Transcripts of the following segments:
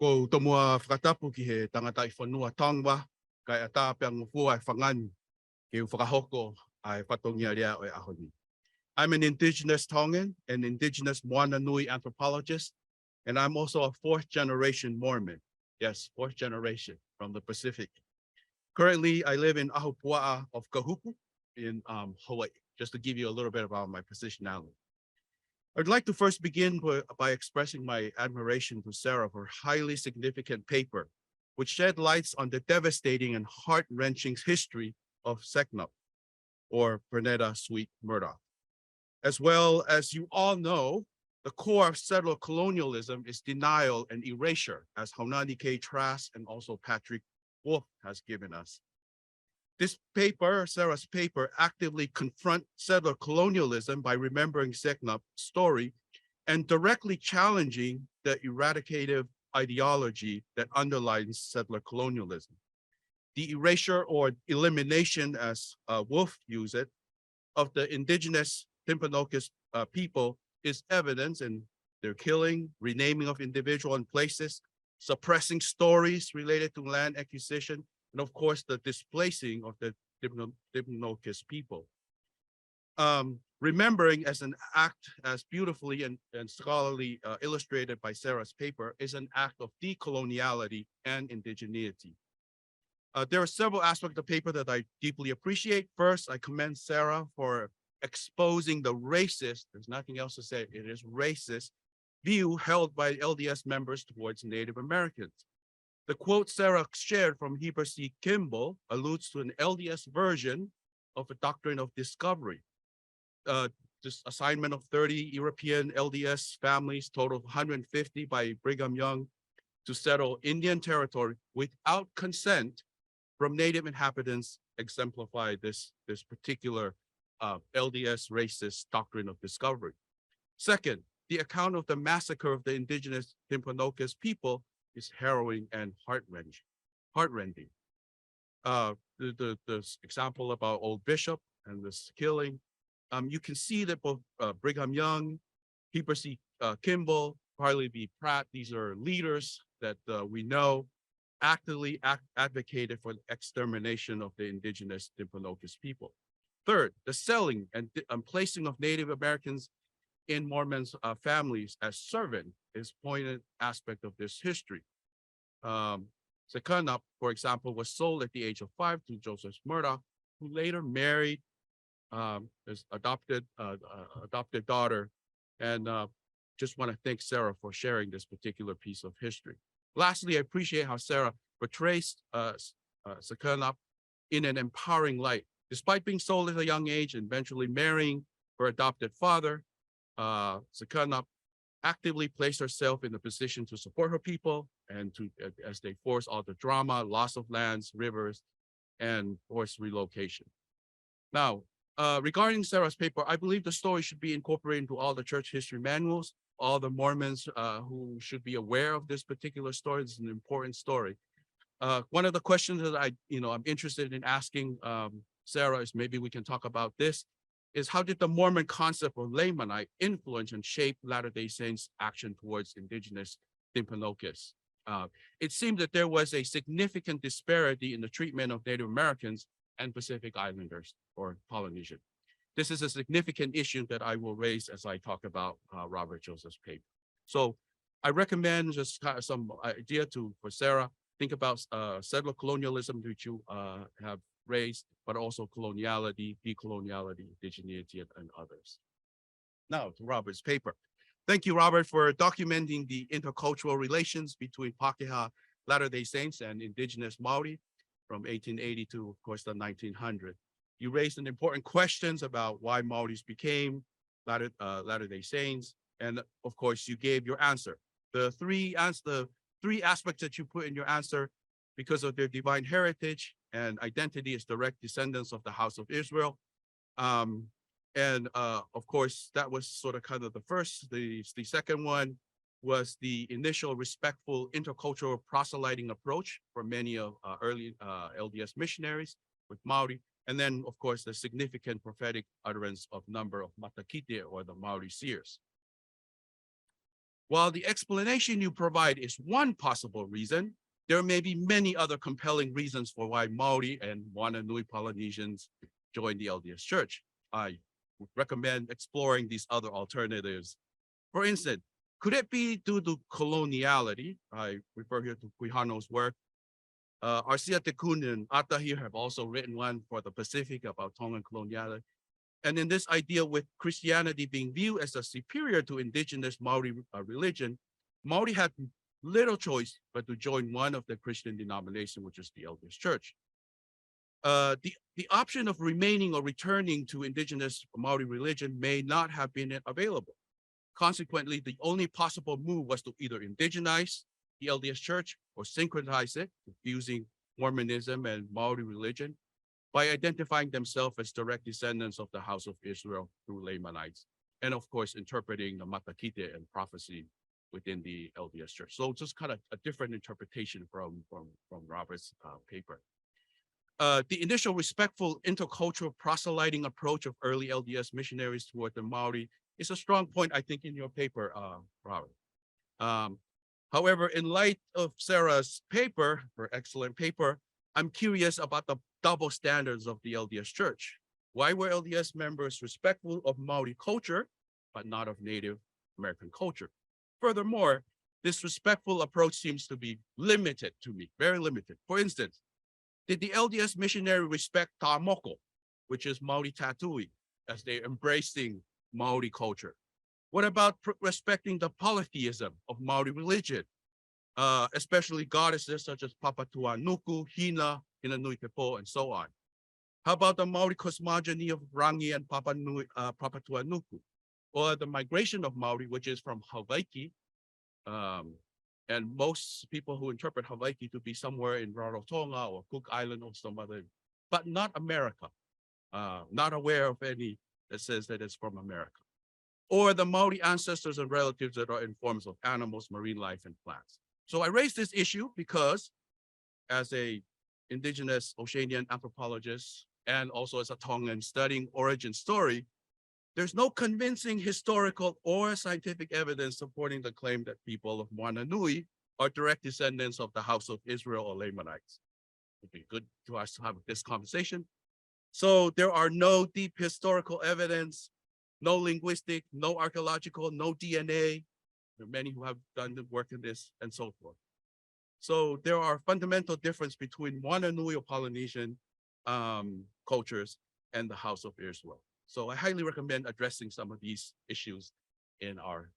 Ko tomua whakatapu ki he tangata I whanua tangwa, kai ata peang fua whangan ki whakahoko ai whatongia rea o e ahoni. I'm an Indigenous Tongan and Indigenous Moana Nui anthropologist, and I'm also a fourth generation Mormon. Yes, fourth generation from the Pacific. Currently, I live in Ahupua'a of Kahuku in Hawaii, just to give you a little bit about my positionality. I'd like to first begin by expressing my admiration to Sarah for her highly significant paper, which shed lights on the devastating and heart-wrenching history of Seknop, or Pernetta Sweet Murdoch. As well as you all know, the core of settler colonialism is denial and erasure, as Haunani K. Trask and also Patrick Wolf has given us. This paper, Sarah's paper, actively confront settler colonialism by remembering Seknop's story and directly challenging the eradicative ideology that underlines settler colonialism. The erasure or elimination, as Wolf used it, of the indigenous Timpanogos people is evidence in their killing, renaming of individual and places, suppressing stories related to land acquisition, and of course, the displacing of the Timpanogos people. Remembering as an act, as beautifully and scholarly illustrated by Sarah's paper, is an act of decoloniality and indigeneity. There are several aspects of the paper that I deeply appreciate. First, I commend Sarah for exposing the racist, there's nothing else to say, it is racist, view held by LDS members towards Native Americans. The quote Sarah shared from Heber C. Kimball alludes to an LDS version of a doctrine of discovery. This assignment of 30 European LDS families, total of 150 by Brigham Young, to settle Indian territory without consent from Native inhabitants exemplify this particular LDS racist doctrine of discovery. Second, the account of the massacre of the indigenous Timpanogos people is harrowing and heartrending. The example about Old Bishop and this killing, you can see that both Brigham Young, Heber C. Kimball, Harley B. Pratt, these are leaders that we know actively advocated for the extermination of the indigenous Timpanogos people. Third, the selling and placing of Native Americans in Mormons' families as servant is poignant aspect of this history. Seknop, for example, was sold at the age of 5 to Joseph Murdoch, who later married his adopted daughter. And just want to thank Sarah for sharing this particular piece of history. Lastly, I appreciate how Sarah portrays Seknop in an empowering light. Despite being sold at a young age and eventually marrying her adopted father, Seknop actively placed herself in a position to support her people and to, as they force all the drama, loss of lands, rivers, and forced relocation. Now, regarding Sarah's paper, I believe the story should be incorporated into all the church history manuals. All the Mormons who should be aware of this particular story. This is an important story. One of the questions that I'm interested in asking Sarah is, maybe we can talk about this, is how did the Mormon concept of Lamanite influence and shape Latter-day Saints' action towards indigenous Timpanogos? It seemed that there was a significant disparity in the treatment of Native Americans and Pacific Islanders or Polynesian. This is a significant issue that I will raise as I talk about Robert Joseph's paper. So I recommend just kind of some idea for Sarah, think about settler colonialism, which you have raised, but also coloniality, decoloniality, indigeneity, and others. Now to Robert's paper. Thank you, Robert, for documenting the intercultural relations between Pakeha Latter-day Saints and indigenous Maori from 1880 to, of course, the 1900s. You raised an important questions about why Maoris became Latter-day Saints, and of course, you gave your answer. The three aspects that you put in your answer, because of their divine heritage and identity as direct descendants of the House of Israel. Of course, that was sort of kind of the first. The second one was the initial respectful intercultural proselyting approach for many of early LDS missionaries with Maori. And then, of course, the significant prophetic utterance of number of Matakite, or the Maori seers. While the explanation you provide is one possible reason, there may be many other compelling reasons for why Maori and Wananui Polynesians joined the LDS Church. I would recommend exploring these other alternatives. For instance, could it be due to coloniality? I refer here to Quijano's work. Arcia Tekun and Atahi have also written one for the Pacific about Tongan coloniality. And in this idea with Christianity being viewed as a superior to indigenous Maori religion, Maori had little choice but to join one of the Christian denominations, which is the LDS Church. The option of remaining or returning to indigenous Maori religion may not have been available. Consequently, the only possible move was to either indigenize the LDS Church or syncretize it, using Mormonism and Maori religion, by identifying themselves as direct descendants of the House of Israel through Lamanites, and of course, interpreting the Matakite and prophecy within the LDS Church. So just kind of a different interpretation from Robert's paper. The initial respectful intercultural proselyting approach of early LDS missionaries toward the Maori is a strong point, I think, in your paper, Robert. However, in light of Sarah's paper, her excellent paper, I'm curious about the double standards of the LDS Church. Why were LDS members respectful of Maori culture, but not of Native American culture? Furthermore, this respectful approach seems to be limited to me, very limited. For instance, did the LDS missionary respect Ta'amoko, which is Maori tattooing, as they're embracing Maori culture? What about respecting the polytheism of Maori religion, especially goddesses such as Papatuanuku, Hina, Hinanui Tepo, and so on? How about the Maori cosmogony of Rangi and Papatuanuku, or the migration of Maori, which is from Hawaii, and most people who interpret Hawaii to be somewhere in Rarotonga or Cook Island or some other, but not America, not aware of any that says that it's from America. Or the Maori ancestors and relatives that are in forms of animals, marine life, and plants. So I raised this issue because as a indigenous Oceanian anthropologist and also as a Tongan studying origin story, there's no convincing historical or scientific evidence supporting the claim that people of Wananui are direct descendants of the House of Israel or Lamanites. It'd be good to us to have this conversation. So there are no deep historical evidence, no linguistic, no archaeological, no DNA. There are many who have done the work in this and so forth. So there are fundamental differences between Wananui or Polynesian cultures and the House of Israel. So I highly recommend addressing some of these issues in our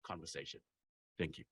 conversation. Thank you.